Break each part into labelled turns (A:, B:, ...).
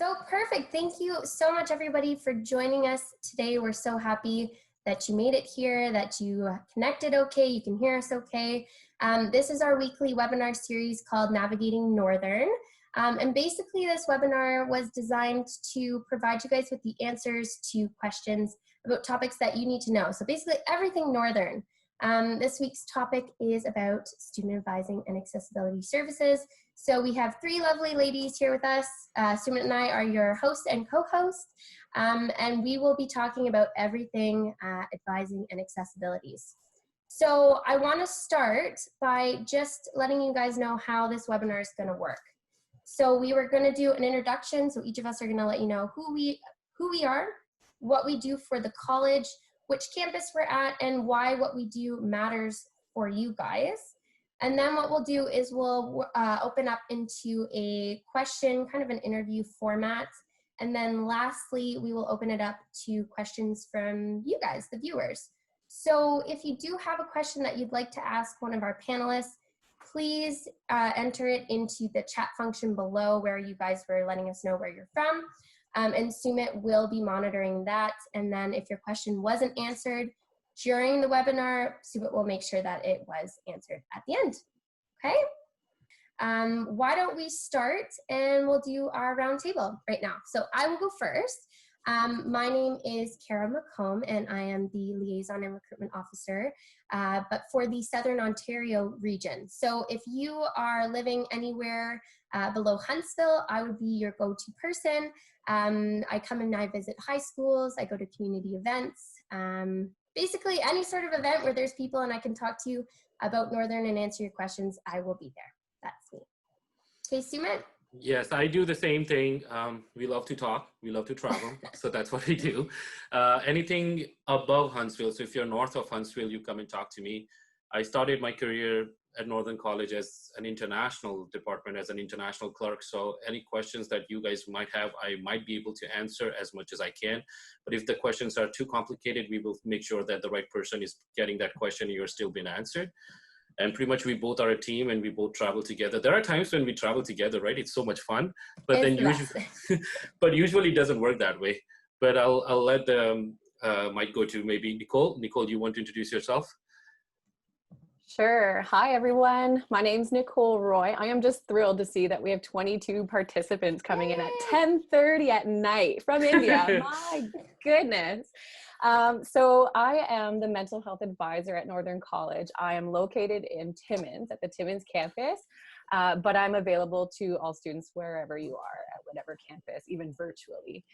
A: So perfect. Thank you so much, everybody, for joining us today. We're so happy that you made it here, that you connected okay, you can hear us okay. This is our weekly webinar series called Navigating Northern. And basically this webinar was designed to provide you guys with the answers to questions about topics that you need to know. So basically everything Northern. This week's topic is about student advising and accessibility services. So we have three lovely ladies here with us. Sumit and I are your host and co-host, and we will be talking about everything advising and accessibilities. So I want to start by just letting you guys know how this webinar is going to work. So we were going to do an introduction, so each of us are going to let you know who we are, what we do for the college, which campus we're at, and why what we do matters for you guys. And then what we'll do is we'll open up into a question, kind of an interview format. And then lastly, we will open it up to questions from you guys, the viewers. So if you do have a question that you'd like to ask one of our panelists, please enter it into the chat function below where you guys were letting us know where you're from. And Sumit will be monitoring that. And then if your question wasn't answered during the webinar, Sumit will make sure that it was answered at the end. Okay? Why don't we start and we'll do our roundtable right now. So I will go first. My name is Kara McComb and I am the Liaison and Recruitment Officer, but for the Southern Ontario region. So if you are living anywhere below Huntsville, I would be your go-to person. I come and I visit high schools, I go to community events, basically any sort of event where there's people and I can talk to you about Northern and answer your questions, I will be there. That's me. Okay, Sumit?
B: Yes, I do the same thing. We love to talk, we love to travel, so that's what we do. Anything above Huntsville, so if you're north of Huntsville, you come and talk to me. I started my career at Northern College as an international department, as an international clerk. So any questions that you guys might have, I might be able to answer as much as I can. But if the questions are too complicated, we will make sure that the right person is getting that question and you're still being answered. And pretty much we both are a team and we both travel together. There are times when we travel together, right? It's so much fun, but then usually it doesn't work that way. But I'll let the mic go to maybe Nicole. Nicole, you want to introduce yourself?
C: Sure. Hi, everyone. My name's Nicole Roy. I am just thrilled to see that we have 22 participants coming in at 10:30 at night from India. My goodness. So I am the mental health advisor at Northern College. I am located in Timmins, at the Timmins campus, but I'm available to all students wherever you are, at whatever campus, even virtually.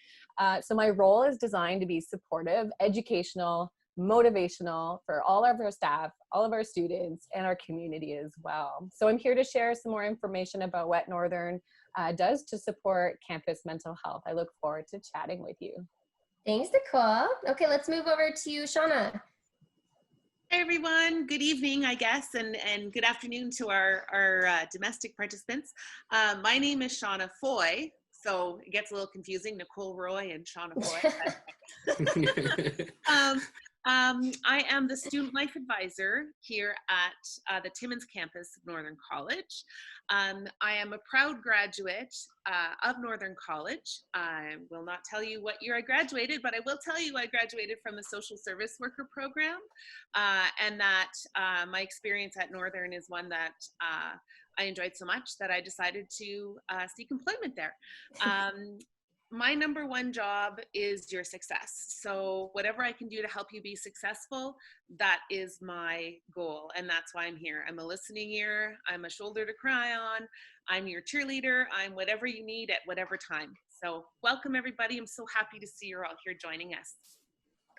C: So my role is designed to be supportive, educational, motivational for all of our staff, all of our students, and our community as well. So I'm here to share some more information about what Northern does to support campus mental health. I look forward to chatting with you.
A: Thanks, Nicole. Okay, let's move over to Shauna.
D: Hey everyone, good evening, I guess, and good afternoon to our domestic participants. My name is Shauna Foy, so it gets a little confusing, Nicole Roy and Shauna Foy. I am the student life advisor here at the Timmins campus of Northern College. I am a proud graduate of Northern College. I will not tell you what year I graduated, but I will tell you I graduated from the social service worker program, and that my experience at Northern is one that I enjoyed so much that I decided to seek employment there. My number one job is your success. So whatever I can do to help you be successful, that is my goal. And that's why I'm here. I'm a listening ear. I'm a shoulder to cry on. I'm your cheerleader. I'm whatever you need at whatever time. So welcome everybody. I'm so happy to see you're all here joining us.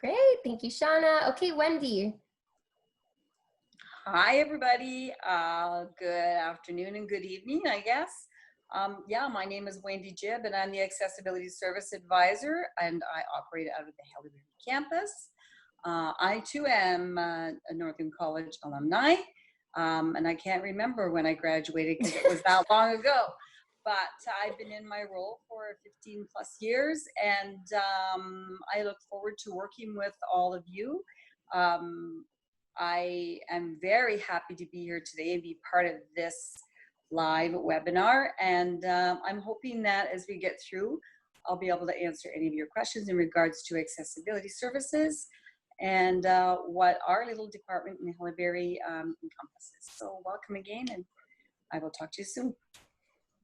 A: Great, thank you, Shauna. Okay, Wendy.
E: Hi everybody. Good afternoon and good evening, I guess. Yeah, my name is Wendy Jibb and I'm the Accessibility Service Advisor and I operate out of the Haileybury campus. I too am a Northern College alumni and I can't remember when I graduated because it was that long ago, but I've been in my role for 15 plus years and I look forward to working with all of you. I am very happy to be here today and be part of this live webinar, and I'm hoping that as we get through, I'll be able to answer any of your questions in regards to accessibility services and what our little department in Haileybury encompasses. So welcome again, and I will talk to you soon.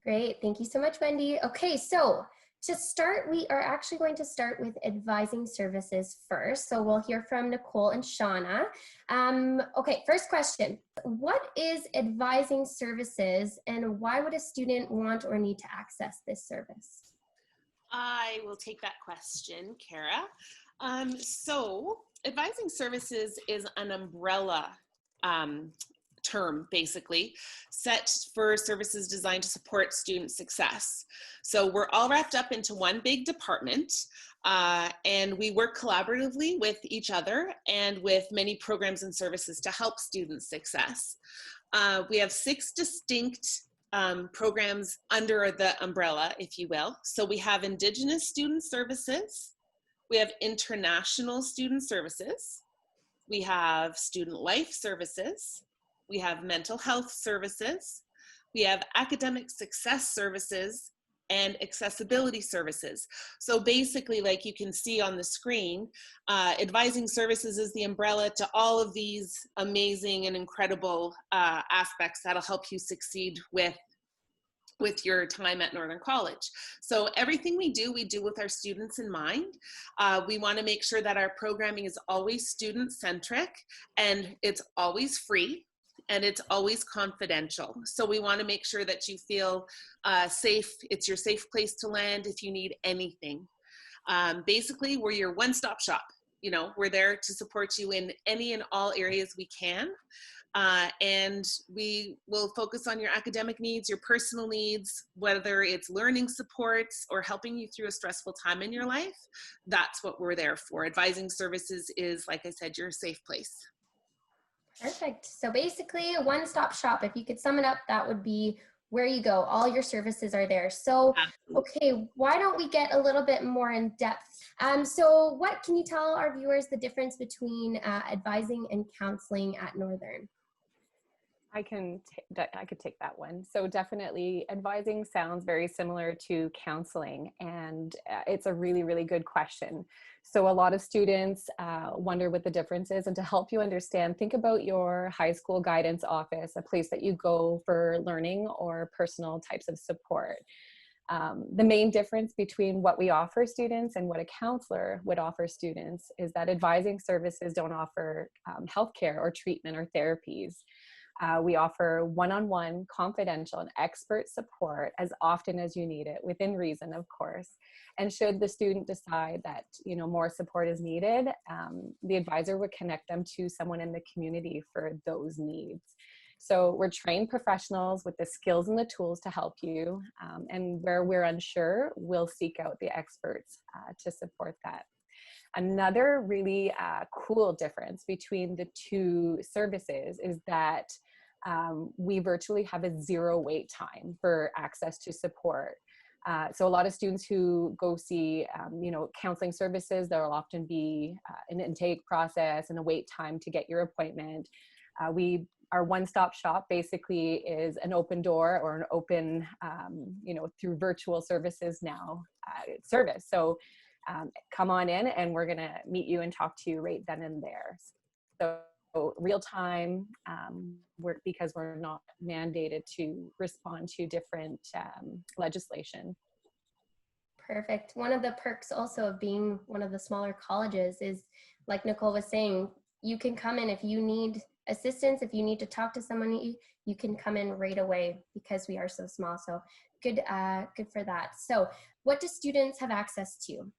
A: Great, thank you so much, Wendy. Okay, so to start, we are actually going to start with advising services first. So we'll hear from Nicole and Shauna. Okay, first question. What is advising services and why would a student want or need to access this service?
D: I will take that question, Kara. So advising services is an umbrella term, basically, set for services designed to support student success. So we're all wrapped up into one big department, and we work collaboratively with each other and with many programs and services to help students' success. We have 6 distinct programs under the umbrella, if you will. So we have Indigenous Student Services, we have International Student Services, we have Student Life Services, we have Mental Health Services, we have Academic Success Services, and Accessibility Services. So basically, like you can see on the screen, advising services is the umbrella to all of these amazing and incredible aspects that'll help you succeed with your time at Northern College. So everything we do with our students in mind. We want to make sure that our programming is always student-centric, and it's always free, and it's always confidential. So we want to make sure that you feel safe. It's your safe place to land if you need anything. Basically, we're your one-stop shop. You know, we're there to support you in any and all areas we can. And we will focus on your academic needs, your personal needs, whether it's learning supports or helping you through a stressful time in your life. That's what we're there for. Advising services is, like I said, your safe place.
A: Perfect. So basically a one-stop shop. If you could sum it up, that would be where you go. All your services are there. So, okay, why don't we get a little bit more in depth? So what can you tell our viewers the difference between advising and counseling at Northern?
C: I could take that one. So definitely advising sounds very similar to counseling, and it's a really, really good question. So a lot of students wonder what the difference is, and to help you understand, think about your high school guidance office, a place that you go for learning or personal types of support. The main difference between what we offer students and what a counselor would offer students is that advising services don't offer healthcare or treatment or therapies. We offer one-on-one, confidential, and expert support as often as you need it, within reason, of course. And should the student decide that, you know, more support is needed, the advisor would connect them to someone in the community for those needs. So we're trained professionals with the skills and the tools to help you. And where we're unsure, we'll seek out the experts to support that. Another really cool difference between the two services is that we virtually have a 0 wait time for access to support. So a lot of students who go see, you know, counseling services, there will often be an intake process and a wait time to get your appointment. Our one-stop shop basically is an open door or an open, you know, through virtual services now service. So come on in and we're gonna meet you and talk to you right then and there. So real time, because we're not mandated to respond to different legislation.
A: Perfect. One of the perks also of being one of the smaller colleges is, like Nicole was saying, you can come in if you need assistance, if you need to talk to someone, you can come in right away because we are so small. So good for that. So what do students have access to?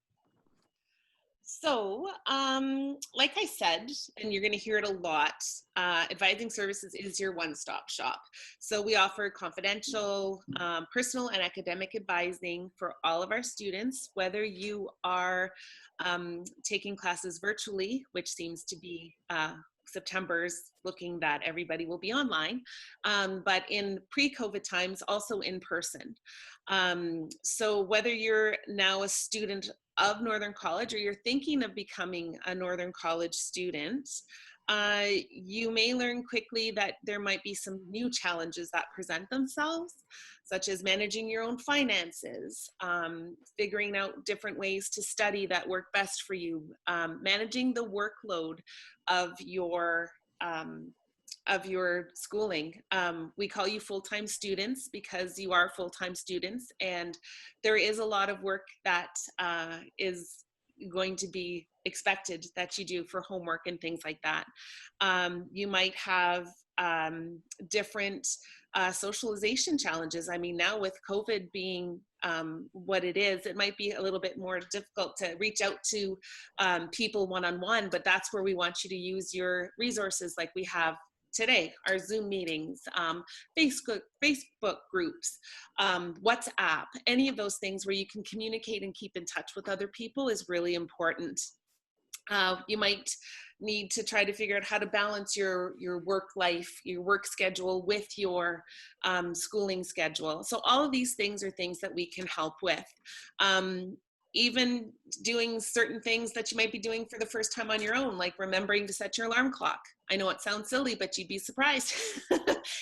D: So, like I said, and you're going to hear it a lot, advising services is your one-stop shop. So we offer confidential, personal, and academic advising for all of our students, whether you are taking classes virtually, which seems to be September's looking that everybody will be online, but in pre-COVID times, also in person. So whether you're now a student of Northern College or you're thinking of becoming a Northern College student, You may learn quickly that there might be some new challenges that present themselves, such as managing your own finances, figuring out different ways to study that work best for you, managing the workload of your schooling. We call you full-time students because you are full-time students, and there is a lot of work that is going to be expected that you do for homework and things like that. You might have different socialization challenges. I mean, now with COVID being what it is, it might be a little bit more difficult to reach out to people one-on-one, but that's where we want you to use your resources like we have today, our Zoom meetings, Facebook groups, WhatsApp, any of those things where you can communicate and keep in touch with other people is really important. You might need to try to figure out how to balance your work life, your work schedule with your schooling schedule. So all of these things are things that we can help with. Even doing certain things that you might be doing for the first time on your own, like remembering to set your alarm clock. I know it sounds silly, but you'd be surprised.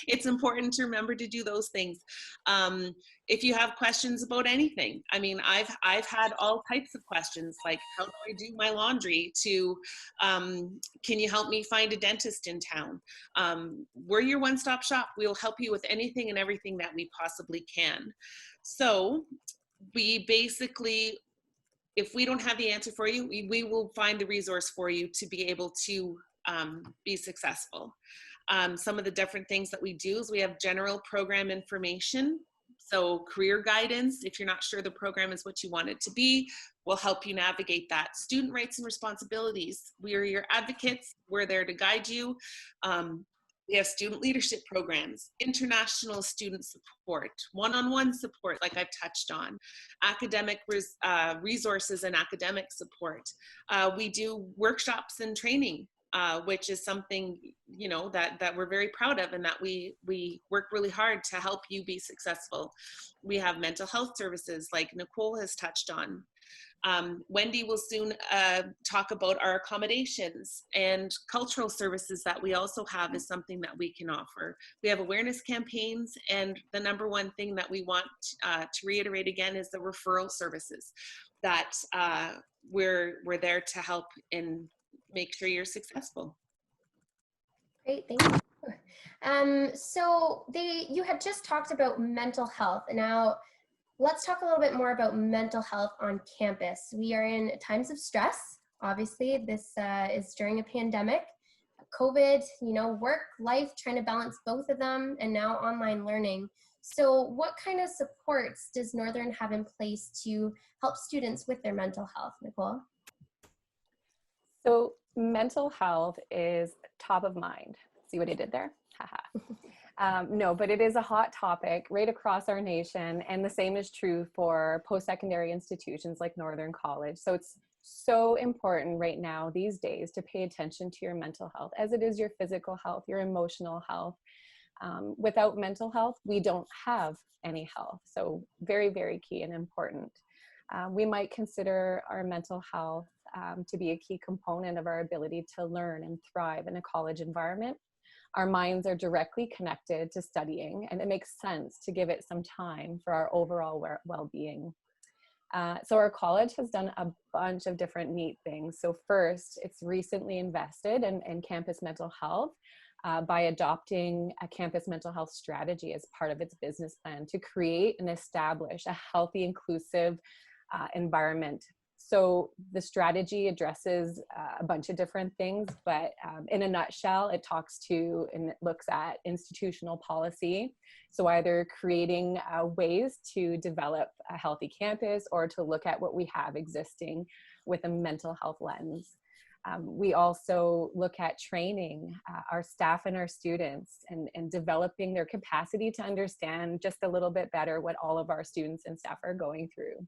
D: It's important to remember to do those things. If you have questions about anything, I mean, I've had all types of questions, like how do I do my laundry, to can you help me find a dentist in town? We're your one-stop shop. We'll help you with anything and everything that we possibly can. So we basically, if we don't have the answer for you, we will find the resource for you to be able to be successful. Some of the different things that we do is we have general program information. So career guidance, if you're not sure the program is what you want it to be, we'll help you navigate that. Student rights and responsibilities. We are your advocates. We're there to guide you. We have student leadership programs, international student support, one-on-one support, like I've touched on, academic resources and academic support. We do workshops and training, which is something, you know, that we're very proud of, and that we work really hard to help you be successful. We have mental health services like Nicole has touched on. Wendy will soon talk about our accommodations, and cultural services that we also have is something that we can offer. We have awareness campaigns, and the number one thing that we want to reiterate again is the referral services that we're there to help and make sure you're successful.
A: Great, thank you. So you had just talked about mental health. Now, let's talk a little bit more about mental health on campus. We are in times of stress. Obviously, this is during a pandemic, COVID, you know, work, life, trying to balance both of them, and now online learning. So what kind of supports does Northern have in place to help students with their mental health, Nicole?
C: So mental health is top of mind. See what I did there? Haha. No, but it is a hot topic right across our nation, and the same is true for post-secondary institutions like Northern College. So it's so important right now these days to pay attention to your mental health, as it is your physical health, your emotional health. Without mental health, we don't have any health. So very, very key and important. We might consider our mental health to be a key component of our ability to learn and thrive in a college environment. Our minds are directly connected to studying, and it makes sense to give it some time for our overall well-being. So our college has done a bunch of different neat things. So first, it's recently invested in campus mental health by adopting a campus mental health strategy as part of its business plan to create and establish a healthy, inclusive environment. So the strategy addresses a bunch of different things, but in a nutshell, it talks to and it looks at institutional policy. So either creating ways to develop a healthy campus or to look at what we have existing with a mental health lens. We also look at training our staff and our students and developing their capacity to understand just a little bit better what all of our students and staff are going through.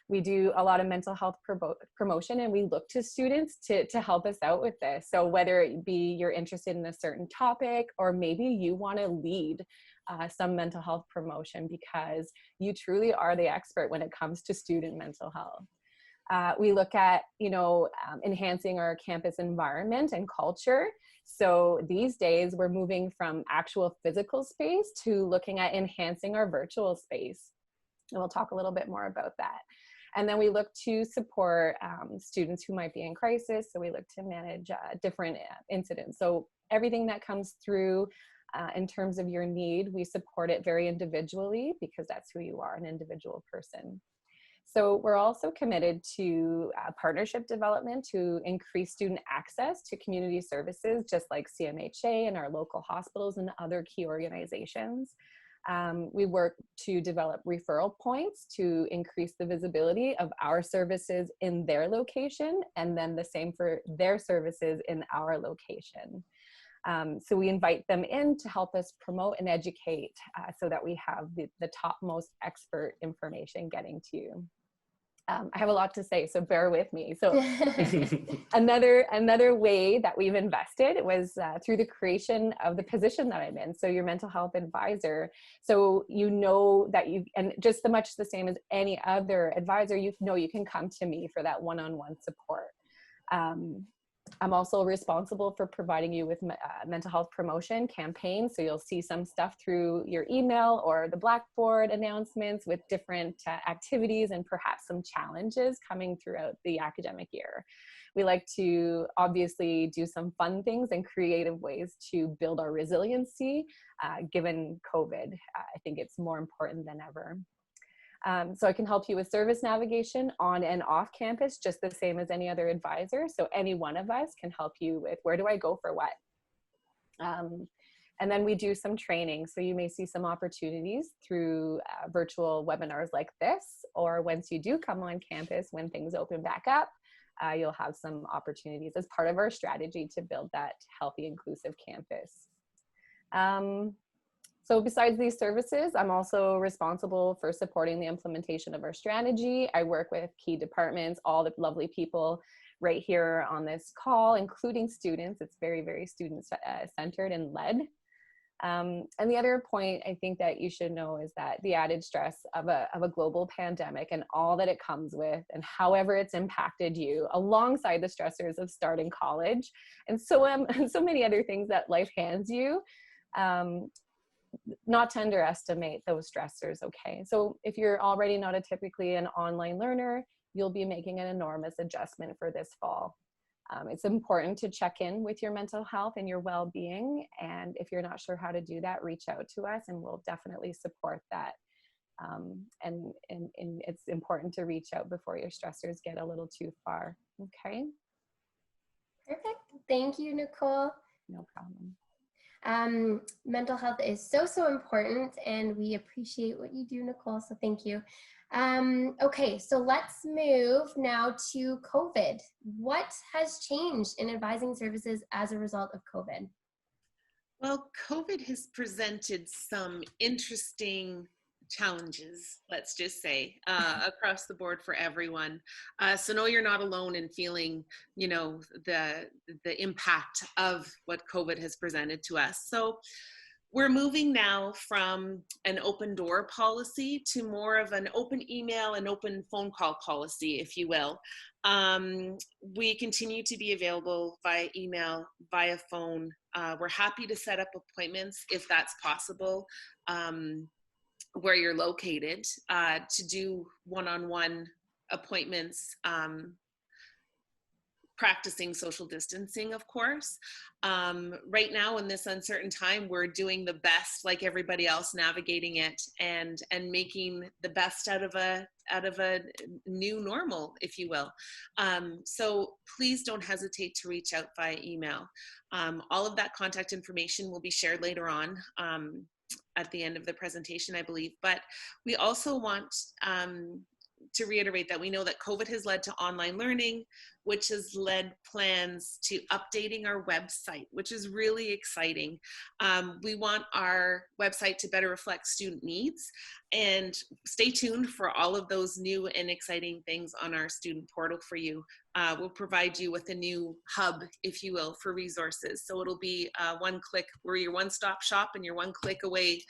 C: We do a lot of mental health promotion, and we look to students to help us out with this. So whether it be you're interested in a certain topic, or maybe you want to lead some mental health promotion because you truly are the expert when it comes to student mental health. We look at, enhancing our campus environment and culture. So these days we're moving from actual physical space to looking at enhancing our virtual space. And we'll talk a little bit more about that. And then we look to support students who might be in crisis. So we look to manage different incidents. So everything that comes through in terms of your need, we support it very individually because that's who you are, an individual person. So we're also committed to partnership development to increase student access to community services, just like CMHA and our local hospitals and other key organizations. We work to develop referral points to increase the visibility of our services in their location, and then the same for their services in our location. So we invite them in to help us promote and educate so that we have the topmost expert information getting to you. I have a lot to say, so bear with me. So another way that we've invested was through the creation of the position that I'm in. So your mental health advisor. So you know that and just much the same as any other advisor, you can come to me for that one-on-one support. I'm also responsible for providing you with mental health promotion campaigns. So you'll see some stuff through your email or the Blackboard announcements with different activities and perhaps some challenges coming throughout the academic year. We like to obviously do some fun things and creative ways to build our resiliency given COVID. I think it's more important than ever. So I can help you with service navigation on and off campus, just the same as any other advisor. So any one of us can help you with where do I go for what. And then we do some training. So you may see some opportunities through virtual webinars like this, or once you do come on campus, when things open back up, you'll have some opportunities as part of our strategy to build that healthy, inclusive campus. So besides these services, I'm also responsible for supporting the implementation of our strategy. I work with key departments, all the lovely people right here on this call, including students. It's very, very student-centered and led. And the other point I think that you should know is that the added stress of a global pandemic and all that it comes with, and however it's impacted you, alongside the stressors of starting college, and so many other things that life hands you, not to underestimate those stressors, okay? So if you're already not typically an online learner, you'll be making an enormous adjustment for this fall. It's important to check in with your mental health and your well-being, and if you're not sure how to do that, reach out to us and we'll definitely support that. And it's important to reach out before your stressors get a little too far, okay?
A: Perfect. Thank you, Nicole.
C: No problem.
A: Mental health is so important, and we appreciate what you do, Nicole, so thank you. Okay, so let's move now to COVID. What has changed in advising services as a result of COVID?
D: Well, COVID has presented some interesting challenges, let's just say, across the board for everyone. So no, you're not alone in feeling, the impact of what COVID has presented to us. So we're moving now from an open door policy to more of an open email and open phone call policy, if you will. We continue to be available via email, via phone. We're happy to set up appointments if that's possible. Where you're located, to do one-on-one appointments, practicing social distancing, of course. Right now in this uncertain time, we're doing the best, like everybody else, navigating it and making the best out of a new normal, if you will. So please don't hesitate to reach out via email. All of that contact information will be shared later on at the end of the presentation, I believe. But we also want to reiterate that we know that COVID has led to online learning, which has led plans to updating our website, which is really exciting. We want our website to better reflect student needs, and stay tuned for all of those new and exciting things on our student portal for you. We'll provide you with a new hub, if you will, for resources. So it'll be one click, we're your one-stop shop and your one click away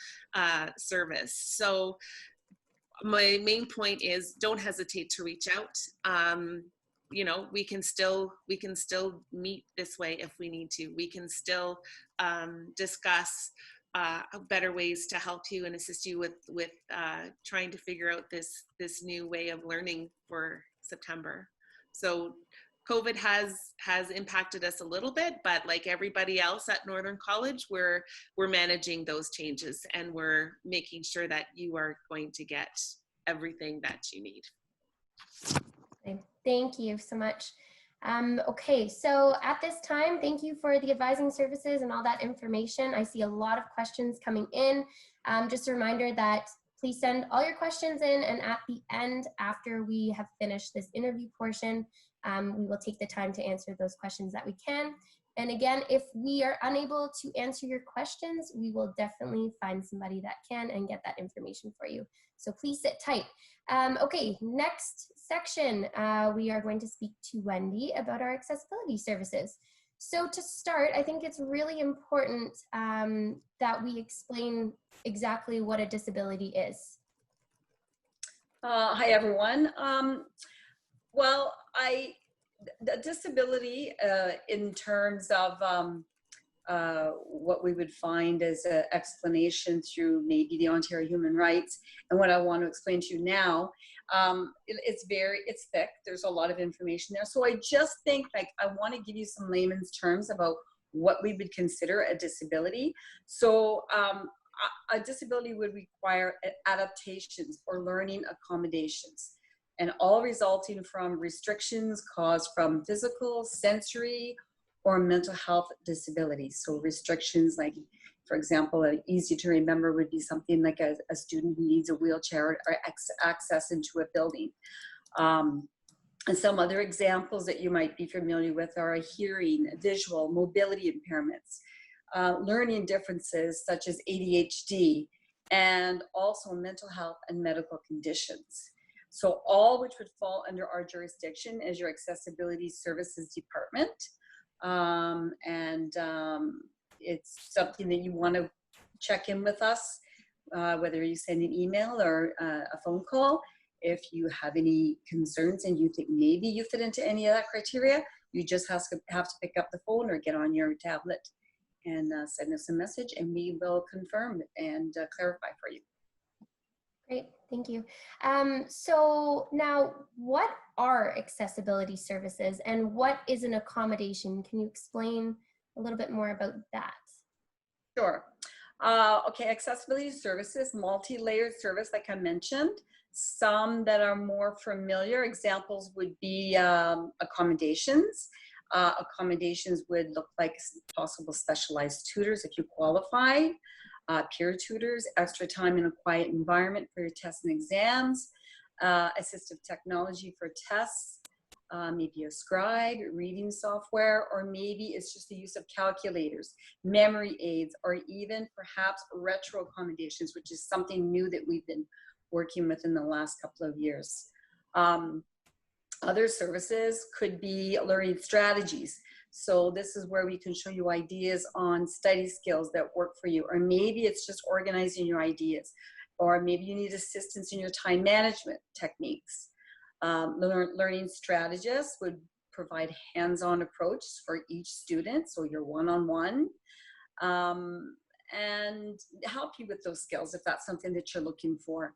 D: service. So my main point is don't hesitate to reach out. You know, we can still meet this way if we need to. We can still discuss better ways to help you and assist you with trying to figure out this new way of learning for September. So COVID has impacted us a little bit, but like everybody else at Northern College, we're managing those changes, and we're making sure that you are going to get everything that you need.
A: Okay, thank you so much. Okay, so at this time, thank you for the advising services and all that information. I see a lot of questions coming in. Just a reminder that please send all your questions in, and at the end, after we have finished this interview portion, we will take the time to answer those questions that we can. And again, if we are unable to answer your questions, we will definitely find somebody that can and get that information for you. So please sit tight. Okay, next section, we are going to speak to Wendy about our accessibility services. So to start, I think it's really important that we explain exactly what a disability is.
E: Hi, everyone. Well, the disability in terms of what we would find as an explanation through maybe the Ontario Human Rights, and what I want to explain to you now, it's thick. There's a lot of information there. So I just think, like, I want to give you some layman's terms about what we would consider a disability. So a disability would require adaptations or learning accommodations, and all resulting from restrictions caused from physical, sensory, or mental health disabilities. So restrictions like, for example, easy to remember would be something like a student who needs a wheelchair or access into a building. And some other examples that you might be familiar with are hearing, visual, mobility impairments, learning differences such as ADHD, and also mental health and medical conditions. So all which would fall under our jurisdiction as your accessibility services department. It's something that you want to check in with us, whether you send an email or a phone call. If you have any concerns and you think maybe you fit into any of that criteria, you just have to pick up the phone or get on your tablet and send us a message, and we will confirm and clarify for you.
A: Great, thank you. So now, what are accessibility services and what is an accommodation? Can you explain a little bit more about that?
E: Sure. Okay, accessibility services, multi-layered service, like I mentioned. Some that are more familiar examples would be accommodations. Accommodations would look like possible specialized tutors if you qualify. Peer tutors, extra time in a quiet environment for your tests and exams, assistive technology for tests, maybe a scribe, reading software, or maybe it's just the use of calculators, memory aids, or even perhaps retro accommodations, which is something new that we've been working with in the last couple of years. Other services could be learning strategies. So this is where we can show you ideas on study skills that work for you, or maybe it's just organizing your ideas, or maybe you need assistance in your time management techniques. Learning strategists would provide hands-on approach for each student, so you're one-on-one, and help you with those skills if that's something that you're looking for.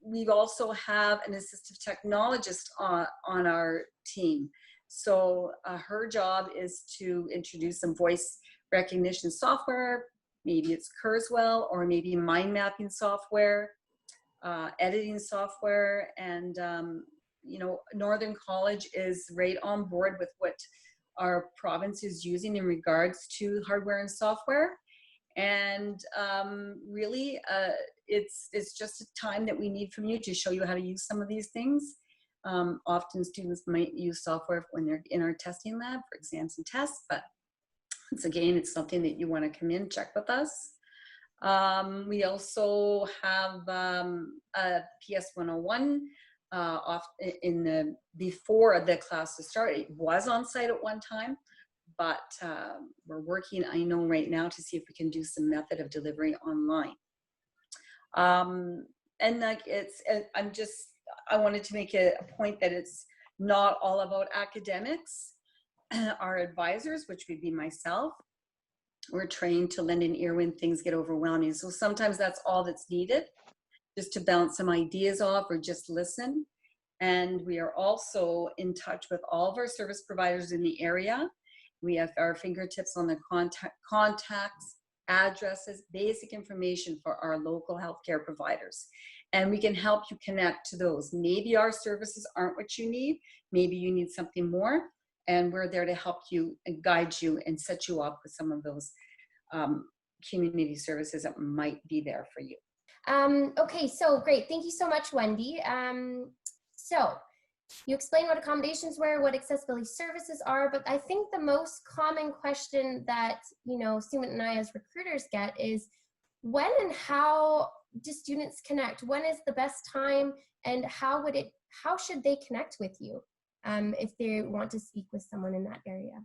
E: We also have an assistive technologist on our team. So her job is to introduce some voice recognition software, maybe it's Kurzweil, or maybe mind mapping software, editing software, and you know, Northern College is right on board with what our province is using in regards to hardware and software. And really, it's just a time that we need from you to show you how to use some of these things. Often students might use software when they're in our testing lab for exams and tests, but once again, it's something that you want to come in, check with us. We also have a PS 101 before the classes started. It was on site at one time, but we're working, I know right now, to see if we can do some method of delivery online. And like I wanted to make a point that it's not all about academics. Our advisors, which would be myself, we're trained to lend an ear when things get overwhelming. So sometimes that's all that's needed, just to bounce some ideas off or just listen. And we are also in touch with all of our service providers in the area. We have our fingertips on the contacts, addresses, basic information for our local healthcare providers. And we can help you connect to those. Maybe our services aren't what you need. Maybe you need something more. And we're there to help you and guide you and set you up with some of those community services that might be there for you.
A: Okay, so great. Thank you so much, Wendy. So you explained what accommodations were, what accessibility services are, but I think the most common question that, you know, Sumit and I as recruiters get is, when and how do students connect? When is the best time, and how should they connect with you if they want to speak with someone in that area?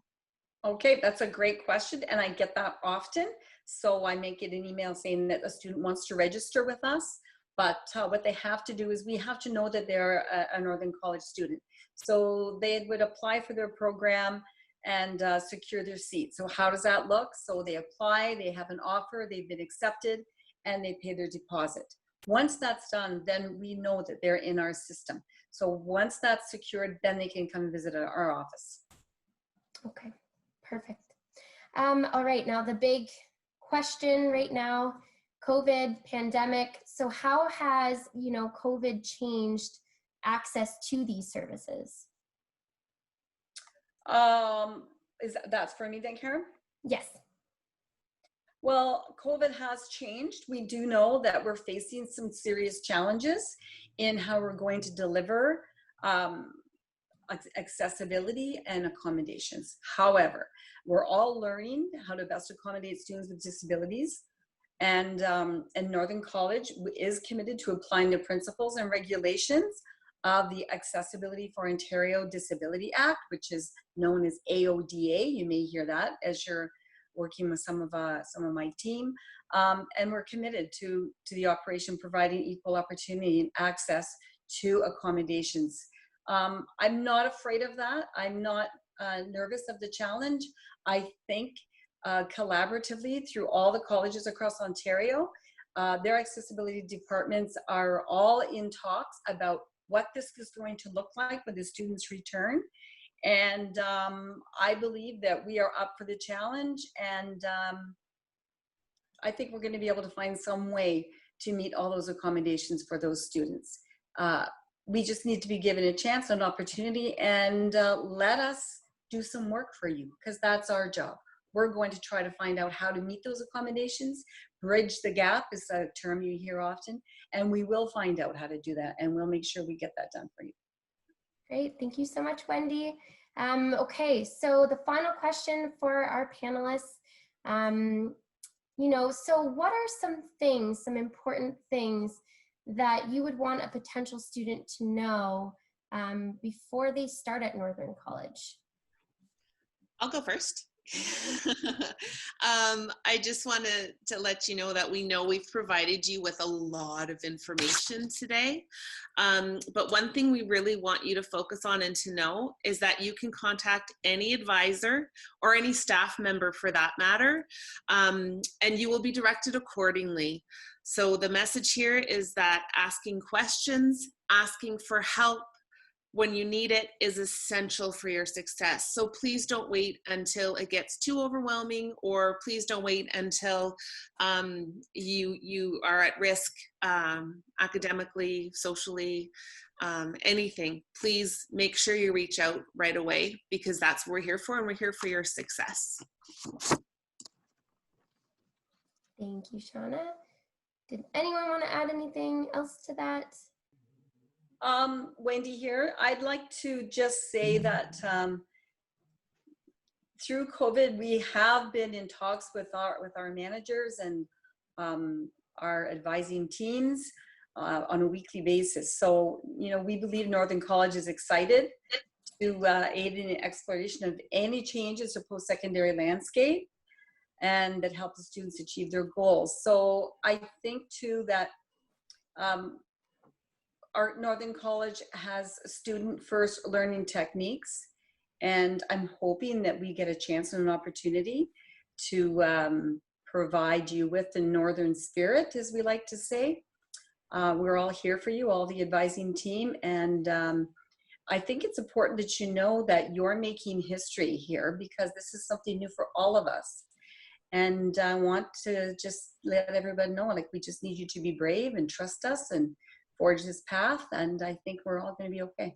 E: Okay, that's a great question, and I get that often. So I may get an email saying that a student wants to register with us, but what they have to do is we have to know that they're a Northern College student. So they would apply for their program and secure their seat. So how does that look? So they apply, they have an offer, they've been accepted, and they pay their deposit. Once that's done, then we know that they're in our system. So once that's secured, then they can come visit our office.
A: Okay, perfect. All right, now the big question right now, COVID, pandemic. So how has, you know, COVID changed access to these services?
E: That's for me then, Karen?
A: Yes.
E: Well, COVID has changed. We do know that we're facing some serious challenges in how we're going to deliver accessibility and accommodations. However, we're all learning how to best accommodate students with disabilities. And Northern College is committed to applying the principles and regulations of the Accessibility for Ontario Disability Act, which is known as AODA. You may hear that as you're working with some of my team. And we're committed to the operation providing equal opportunity and access to accommodations. I'm not afraid of that. I'm not nervous of the challenge. I think collaboratively through all the colleges across Ontario, their accessibility departments are all in talks about what this is going to look like when the students return. And I believe that we are up for the challenge, and I think we're going to be able to find some way to meet all those accommodations for those students. We just need to be given a chance, an opportunity, and let us do some work for you, because that's our job. We're going to try to find out how to meet those accommodations. Bridge the gap is a term you hear often, and we will find out how to do that, and we'll make sure we get that done for you.
A: Great, thank you so much, Wendy. Okay, so the final question for our panelists, you know, so what are some important things that you would want a potential student to know before they start at Northern College?
D: I'll go first. I just wanted to let you know that we know we've provided you with a lot of information today. But one thing we really want you to focus on and to know is that you can contact any advisor or any staff member for that matter, and you will be directed accordingly. So the message here is that asking questions, asking for help when you need it is essential for your success. So please don't wait until it gets too overwhelming, or please don't wait until you are at risk academically, socially, anything. Please make sure you reach out right away, because that's what we're here for, and we're here for your success.
A: Thank you, Shauna. Did anyone want to add anything else to that?
E: Wendy here. I'd like to just say that through COVID, we have been in talks with our managers and our advising teams on a weekly basis. So, you know, we believe Northern College is excited to aid in the exploration of any changes to post-secondary landscape, and that help the students achieve their goals. So I think too that Our Northern College has student first learning techniques, and I'm hoping that we get a chance and an opportunity to provide you with the Northern spirit, as we like to say. We're all here for you, all the advising team, and I think it's important that you know that you're making history here, because this is something new for all of us. And I want to just let everybody know, like, we just need you to be brave and trust us and forge this path, and I think we're all going to be okay.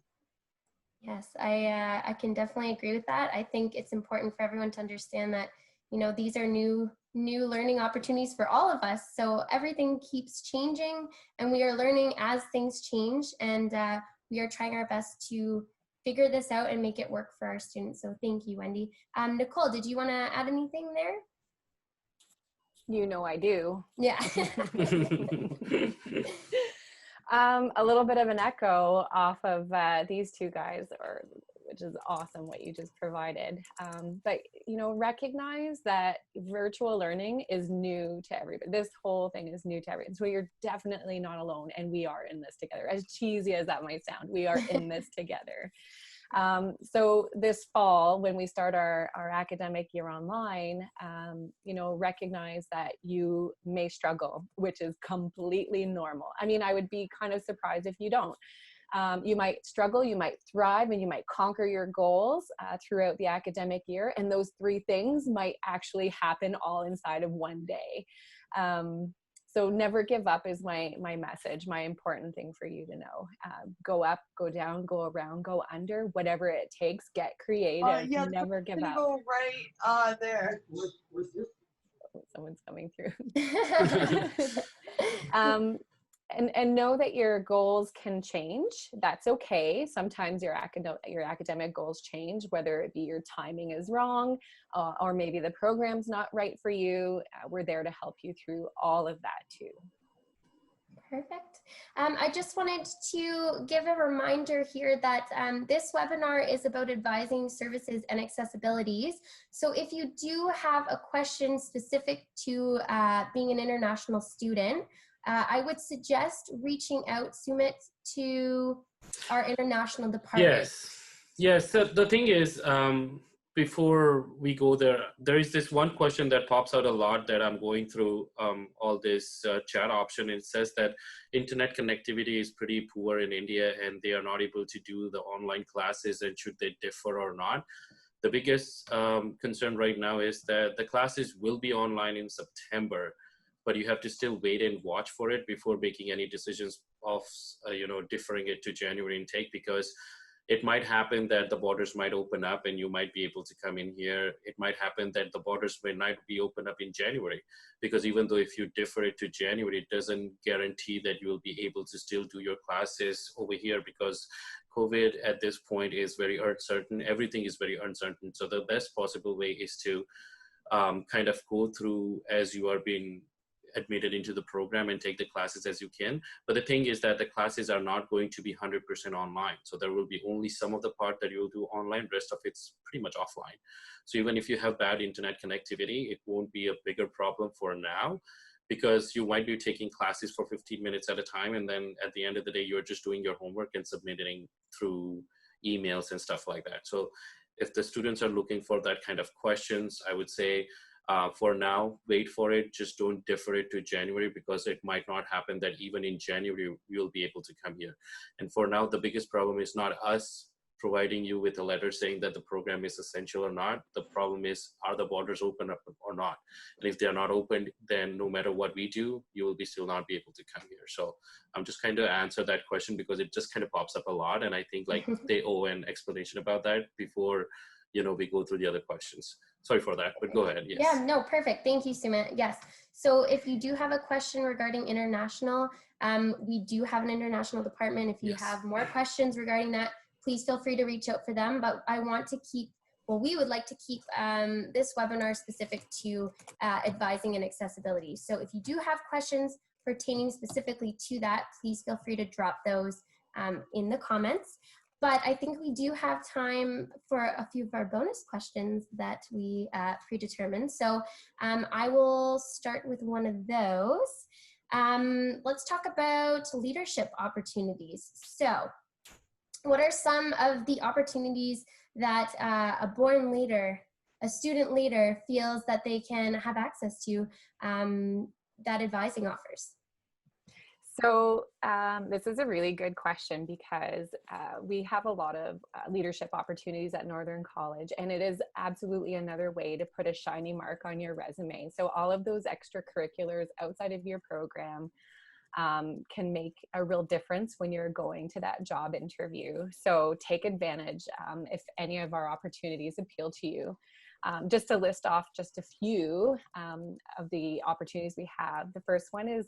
A: Yes, I can definitely agree with that. I think it's important for everyone to understand that, you know, these are new learning opportunities for all of us. So everything keeps changing, and we are learning as things change, and we are trying our best to figure this out and make it work for our students. So thank you, Wendy. Nicole, did you want to add anything there?
C: You know I do.
A: Yeah.
C: A little bit of an echo off of these two guys, which is awesome what you just provided. But, you know, recognize that virtual learning is new to everybody. This whole thing is new to everybody. So you're definitely not alone, and we are in this together. As cheesy as that might sound, we are in this together. So this fall, when we start our academic year online, you know, recognize that you may struggle, which is completely normal. I mean, I would be kind of surprised if you don't. You might struggle, you might thrive, and you might conquer your goals throughout the academic year. And those three things might actually happen all inside of one day. So never give up is my message, my important thing for you to know. Go up, go down, go around, go under, whatever it takes, get creative,
F: Yeah,
C: never give up.
F: Go right there.
C: Someone's coming through. And know that your goals can change. That's okay. Sometimes your academic goals change, whether it be your timing is wrong, or maybe the program's not right for you. We're there to help you through all of that too.
A: Perfect. I just wanted to give a reminder here that this webinar is about advising services and accessibilities. So if you do have a question specific to being an international student, I would suggest reaching out, Sumit, to our international department.
B: Yes. So the thing is, before we go there is this one question that pops out a lot that I'm going through all this chat option. It says that internet connectivity is pretty poor in India, and they are not able to do the online classes, and should they differ or not? The biggest concern right now is that the classes will be online in September, but you have to still wait and watch for it before making any decisions of, you know, deferring it to January intake, because it might happen that the borders might open up and you might be able to come in here. It might happen that the borders may not be open up in January, because even though if you defer it to January, it doesn't guarantee that you will be able to still do your classes over here, because COVID at this point is very uncertain. Everything is very uncertain. So the best possible way is to kind of go through as you are being admitted into the program and take the classes as you can. But the thing is that the classes are not going to be 100% online. So there will be only some of the part that you'll do online, rest of it's pretty much offline. So even if you have bad internet connectivity, it won't be a bigger problem for now, because you might be taking classes for 15 minutes at a time, and then at the end of the day, you're just doing your homework and submitting through emails and stuff like that. So if the students are looking for that kind of questions, I would say, for now, wait for it. Just don't defer it to January, because it might not happen that even in January you'll be able to come here. And for now, the biggest problem is not us providing you with a letter saying that the program is essential or not. The problem is, are the borders open up or not? And if they're not open, then no matter what we do, you will be still not be able to come here. So I'm just kind of answer that question, because it just kind of pops up a lot. And I think like they owe an explanation about that before, you know, we go through the other questions. Sorry for that, but go ahead. Yes.
A: Yeah, no, perfect. Thank you, Sumit. Yes. So if you do have a question regarding international, we do have an international department. If you have more questions regarding that, please feel free to reach out for them. But I want to keep, well, we would like to keep this webinar specific to advising and accessibility. So if you do have questions pertaining specifically to that, please feel free to drop those in the comments. But I think we do have time for a few of our bonus questions that we predetermined. So I will start with one of those. Let's talk about leadership opportunities. So what are some of the opportunities that a born leader, a student leader, feels that they can have access to that advising offers?
C: So this is a really good question because we have a lot of leadership opportunities at Northern College, and it is absolutely another way to put a shiny mark on your resume. So all of those extracurriculars outside of your program can make a real difference when you're going to that job interview. So take advantage if any of our opportunities appeal to you. Just to list off just a few of the opportunities we have. The first one is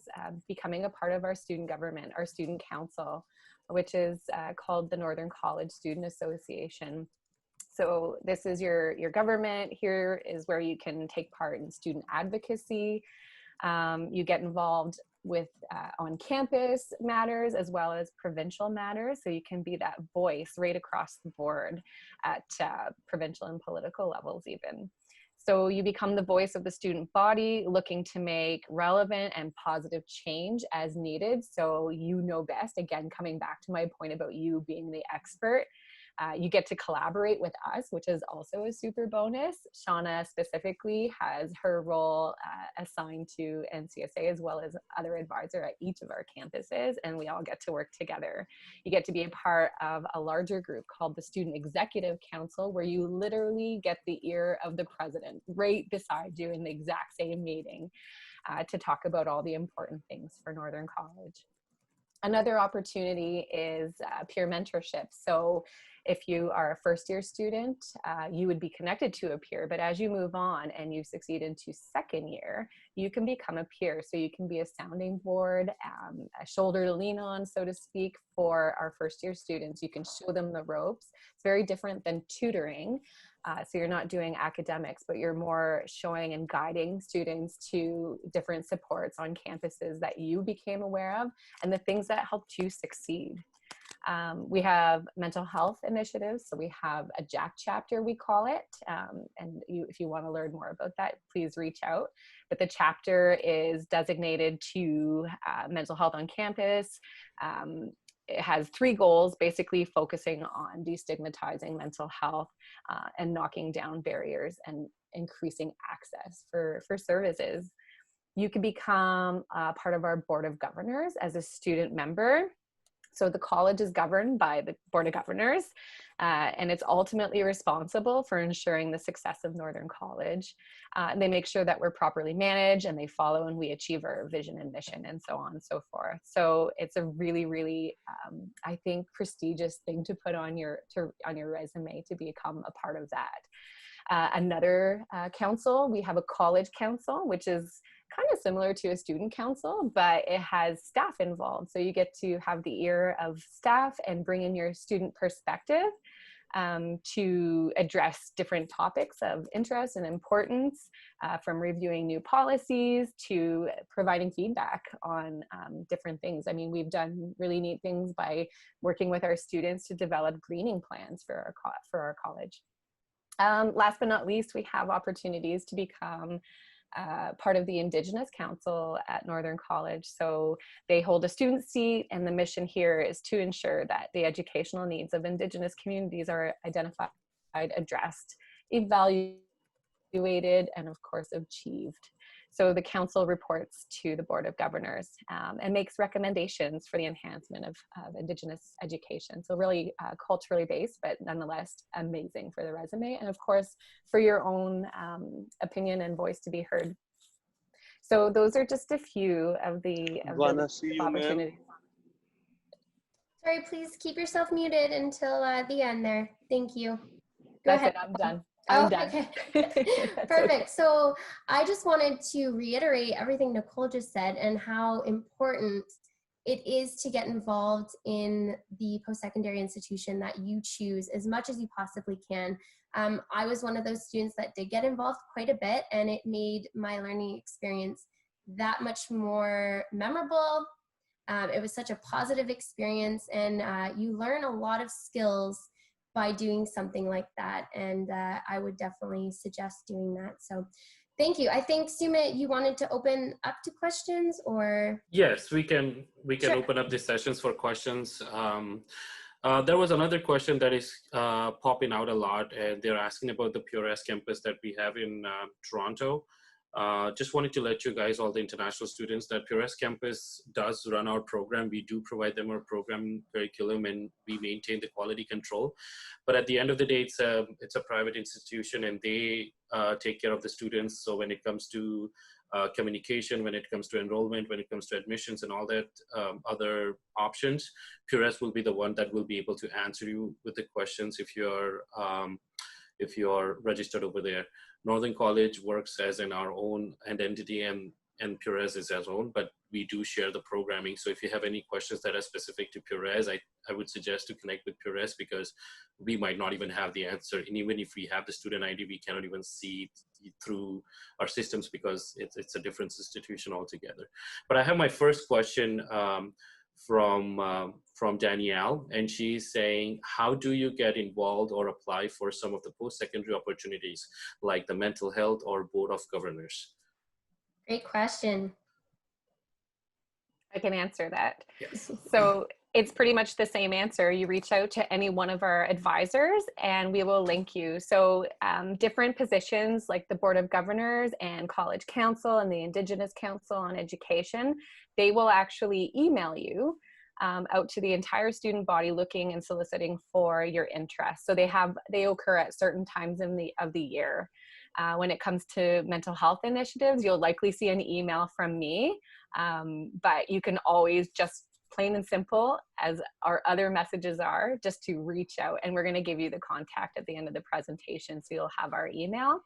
C: becoming a part of our student government, our student council, which is called the Northern College Student Association. So this is your government. Here is where you can take part in student advocacy. You get involved with on-campus matters as well as provincial matters, so you can be that voice right across the board at provincial and political levels even. So you become the voice of the student body, looking to make relevant and positive change as needed. So you know best, again, coming back to my point about you being the expert. You get to collaborate with us, which is also a super bonus. Shauna specifically has her role assigned to NCSA as well as other advisor at each of our campuses, and we all get to work together. You get to be a part of a larger group called the Student Executive Council, where you literally get the ear of the president right beside you in the exact same meeting to talk about all the important things for Northern College. Another opportunity is peer mentorship. So if you are a first-year student, you would be connected to a peer, but as you move on and you succeed into second year, you can become a peer. So you can be a sounding board, a shoulder to lean on, so to speak, for our first-year students. You can show them the ropes. It's very different than tutoring. So you're not doing academics, but you're more showing and guiding students to different supports on campuses that you became aware of and the things that helped you succeed. We have mental health initiatives. So we have a Jack chapter, we call it. And if you want to learn more about that, please reach out. But the chapter is designated to mental health on campus. It has 3 goals, basically focusing on destigmatizing mental health and knocking down barriers and increasing access for services. You can become part of our Board of Governors as a student member. So the college is governed by the Board of Governors, and it's ultimately responsible for ensuring the success of Northern College. They make sure that we're properly managed and they follow and we achieve our vision and mission and so on and so forth. So it's a really, really, I think, prestigious thing to put on your resume to become a part of that. Another council, we have a college council, which is kind of similar to a student council, but it has staff involved. So you get to have the ear of staff and bring in your student perspective to address different topics of interest and importance, from reviewing new policies to providing feedback on different things. I mean, we've done really neat things by working with our students to develop greening plans for our college. Last but not least, we have opportunities to become part of the Indigenous Council at Northern College. So they hold a student seat, and the mission here is to ensure that the educational needs of Indigenous communities are identified, addressed, evaluated, and of course achieved. So the council reports to the Board of Governors and makes recommendations for the enhancement of Indigenous education. So really culturally based, but nonetheless amazing for the resume. And of course, for your own opinion and voice to be heard. So those are just a few of the opportunities.
A: Sorry, please keep yourself muted until the end there. Thank you. Go ahead.
C: I'm done. I'm done.
A: Okay. Perfect. Okay. So I just wanted to reiterate everything Nicole just said and how important it is to get involved in the post-secondary institution that you choose as much as you possibly can. I was one of those students that did get involved quite a bit, and it made my learning experience that much more memorable. It was such a positive experience, and you learn a lot of skills by doing something like that, and I would definitely suggest doing that. So Thank you. I think, Sumit, you wanted to open up to questions, or?
B: Yes, we can
A: Sure.
B: open up these sessions for questions. There was another question that is popping out a lot, and they're asking about the PureS campus that we have in Toronto. Just wanted to let you guys, all the international students, that PureS campus does run our program. We do provide them our program curriculum, and we maintain the quality control. But at the end of the day, it's a private institution, and they take care of the students. So when it comes to communication, when it comes to enrollment, when it comes to admissions and all that other options, PureS will be the one that will be able to answer you with the questions if you're registered over there. Northern College works as in our own entity, and PureS is as own, but we do share the programming. So if you have any questions that are specific to PureS, I would suggest to connect with PureS, because we might not even have the answer. And even if we have the student ID, we cannot even see it through our systems, because it's a different institution altogether. But I have my first question from Danielle, and she's saying, how do you get involved or apply for some of the post-secondary opportunities like the mental health or board of governors?
A: Great question.
C: I can answer that.
B: Yes.
C: So it's pretty much the same answer. You reach out to any one of our advisors and we will link you. So different positions like the Board of Governors and College Council and the Indigenous Council on Education, they will actually email you out to the entire student body looking and soliciting for your interest. So they occur at certain times of the year. When it comes to mental health initiatives, you'll likely see an email from me, but you can always, just plain and simple as our other messages are, just to reach out, and we're going to give you the contact at the end of the presentation, so you'll have our email.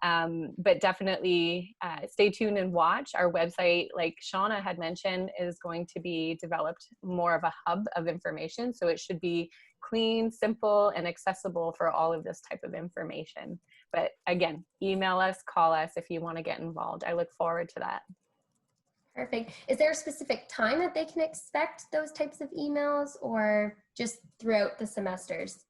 C: But definitely stay tuned and watch. Our website, like Shauna had mentioned, is going to be developed more of a hub of information, so it should be clean, simple, and accessible for all of this type of information. But again, email us, call us if you want to get involved. I look forward to that.
A: Perfect. Is there a specific time that they can expect those types of emails, or just throughout the semesters?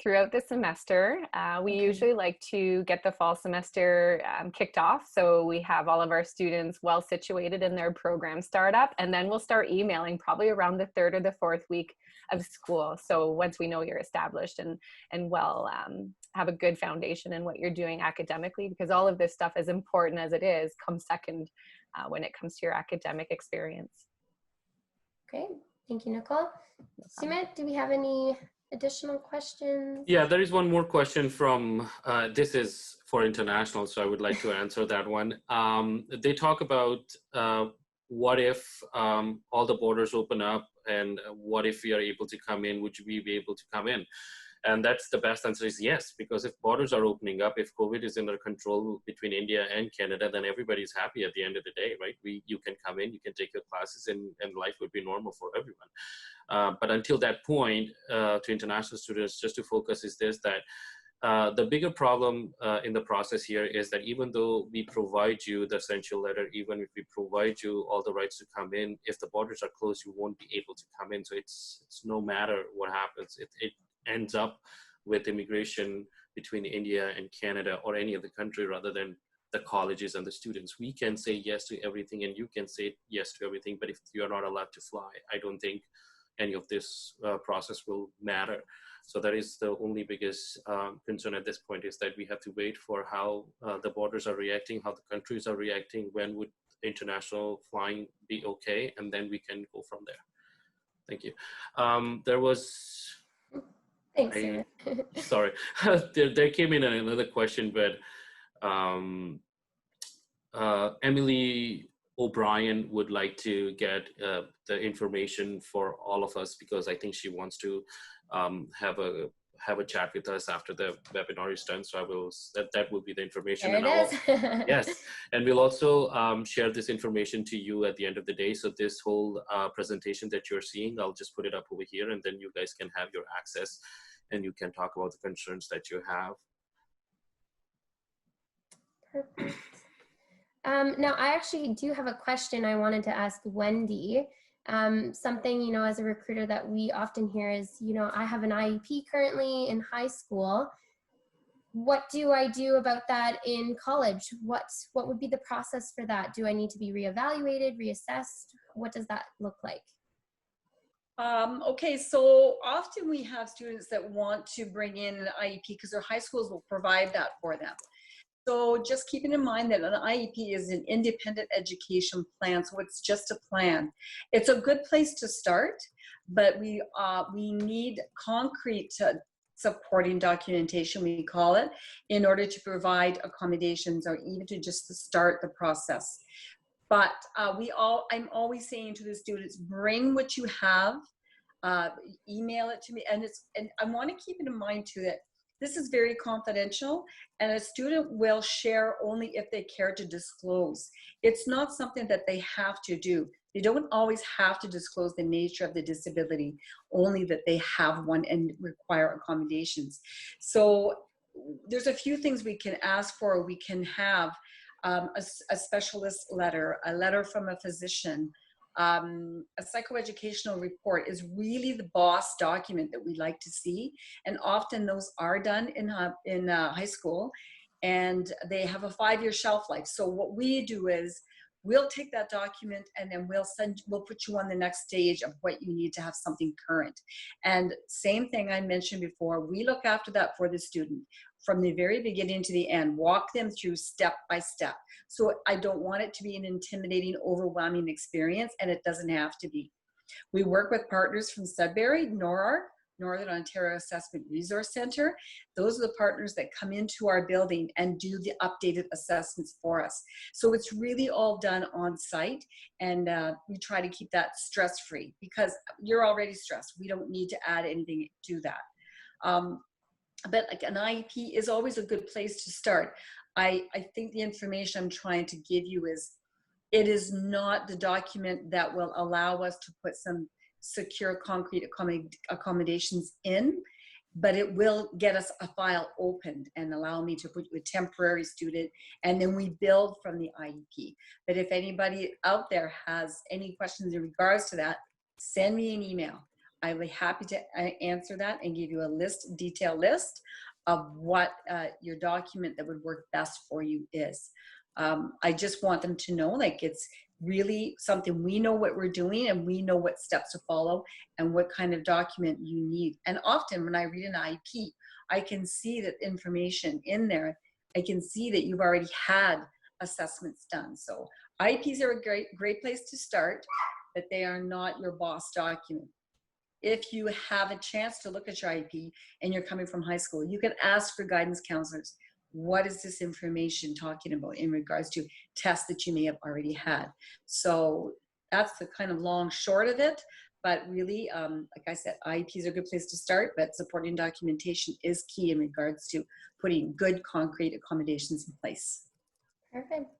C: Throughout the semester, we usually like to get the fall semester kicked off. So we have all of our students well situated in their program startup, and then we'll start emailing probably around the 3rd or the 4th week of school. So once we know you're established and well, have a good foundation in what you're doing academically, because all of this stuff, as important as it is, comes second when it comes to your academic experience.
A: Great. Thank you, Nicole. Sumit, do we have any additional questions?
B: Yeah, there is one more question from, this is for international, so I would like to answer that one. They talk about what if all the borders open up, and what if we are able to come in, would we be able to come in? And that's the best answer is yes, because if borders are opening up, if COVID is under control between India and Canada, then everybody's happy at the end of the day, right? You can come in, you can take your classes, and life would be normal for everyone. But until that point, to international students, just to focus is this, that the bigger problem in the process here is that even though we provide you the essential letter, even if we provide you all the rights to come in, if the borders are closed, you won't be able to come in. So it's no matter what happens, it ends up with immigration between India and Canada, or any other country, rather than the colleges and the students. We can say yes to everything, and you can say yes to everything, but if you're not allowed to fly, I don't think any of this process will matter. So that is the only biggest concern at this point, is that we have to wait for how the borders are reacting, how the countries are reacting, when would international flying be okay, and then we can go from there. Thank you. There was...
A: Thanks,
B: sorry, there came in another question, but Emily O'Brien would like to get the information for all of us, because I think she wants to have a chat with us after the webinar is done. So I will, that will be the information.
A: There it is.
B: Yes, and we'll also share this information to you at the end of the day. So this whole presentation that you're seeing, I'll just put it up over here, and then you guys can have your access, and you can talk about the concerns that you have.
A: Perfect. Now, I actually do have a question I wanted to ask Wendy. Something, you know, as a recruiter that we often hear is, you know, I have an IEP currently in high school. what do I do about that in college? What would be the process for that? Do I need to be reevaluated, reassessed? What does that look like?
E: Okay, so often we have students that want to bring in an IEP because their high schools will provide that for them. So just keeping in mind that an IEP is an independent education plan, so it's just a plan. It's a good place to start, but we need concrete supporting documentation, we call it, in order to provide accommodations or even to just to start the process. But I'm always saying to the students, bring what you have, email it to me, and I want to keep it in mind too that this is very confidential, and a student will share only if they care to disclose. It's not something that they have to do. They don't always have to disclose the nature of the disability, only that they have one and require accommodations. So there's a few things we can ask for. We can have a specialist letter, a letter from a physician, a psychoeducational report is really the boss document that we like to see, and often those are done in high school, and they have a 5-year shelf life. So what we do is we'll take that document and then we'll put you on the next stage of what you need to have something current. And same thing I mentioned before, we look after that for the student from the very beginning to the end, walk them through step by step. So I don't want it to be an intimidating, overwhelming experience, and it doesn't have to be. We work with partners from Sudbury, NORARC, Northern Ontario Assessment Resource Center. Those are the partners that come into our building and do the updated assessments for us. So it's really all done on site, and we try to keep that stress-free because you're already stressed. We don't need to add anything to that. But like an IEP is always a good place to start. I think the information I'm trying to give you is, it is not the document that will allow us to put some secure concrete accommodations in, but it will get us a file opened and allow me to put you a temporary student, and then we build from the IEP. But if anybody out there has any questions in regards to that, send me an email. I'll be happy to answer that and give you a detailed list of what your document that would work best for you is. I just want them to know, like, it's really something we know what we're doing, and we know what steps to follow and what kind of document you need. And often when I read an IEP, I can see that information in there. I can see that you've already had assessments done. So IEPs are a great place to start, but they are not your boss document. If you have a chance to look at your IEP and you're coming from high school, you can ask for guidance counselors. What is this information talking about in regards to tests that you may have already had? So that's the kind of long short of it. But really, like I said, IEPs are a good place to start, but supporting documentation is key in regards to putting good concrete accommodations in place.
A: Perfect.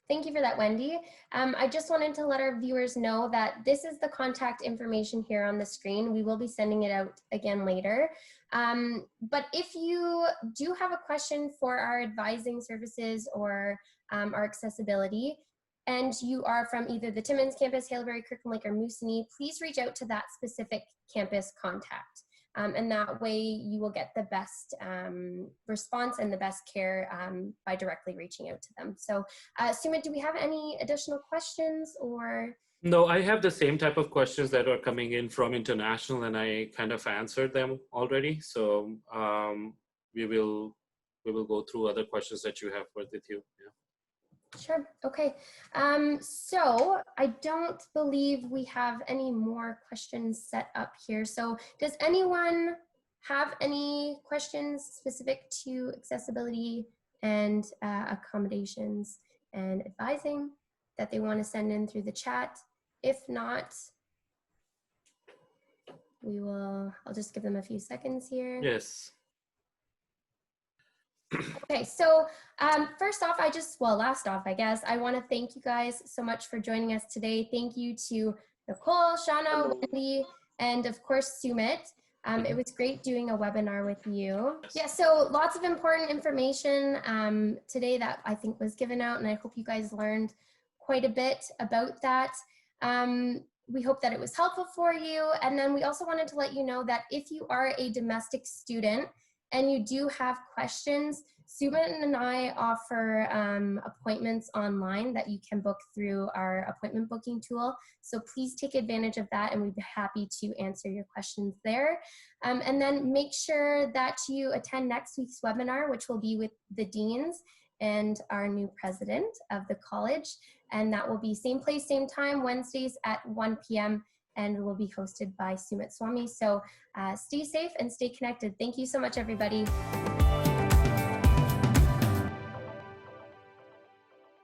A: Thank you for that, Wendy. I just wanted to let our viewers know that this is the contact information here on the screen. We will be sending it out again later. But if you do have a question for our advising services or our accessibility, and you are from either the Timmins campus, Haileybury, Kirkland Lake, or Moosonee, please reach out to that specific campus contact. And that way you will get the best response and the best care by directly reaching out to them. So Sumit, do we have any additional questions or?
B: No, I have the same type of questions that are coming in from international, and I kind of answered them already. So we will go through other questions that you have with you. Yeah.
A: Sure. Okay. So I don't believe we have any more questions set up here. So does anyone have any questions specific to accessibility and accommodations and advising that they want to send in through the chat? If not, I'll just give them a few seconds here.
B: Yes.
A: Okay, so first off, last off, I guess, I want to thank you guys so much for joining us today. Thank you to Nicole, Shauna, Wendy, and of course, Sumit. It was great doing a webinar with you. Yeah, so lots of important information today that I think was given out, and I hope you guys learned quite a bit about that. We hope that it was helpful for you. And then we also wanted to let you know that if you are a domestic student and you do have questions, Sumit and I offer appointments online that you can book through our appointment booking tool. So please take advantage of that, and we'd be happy to answer your questions there. And then make sure that you attend next week's webinar, which will be with the deans and our new president of the college. And that will be same place, same time, Wednesdays at 1 p.m. and will be hosted by Sumit Swami. So stay safe and stay connected. Thank you so much, everybody.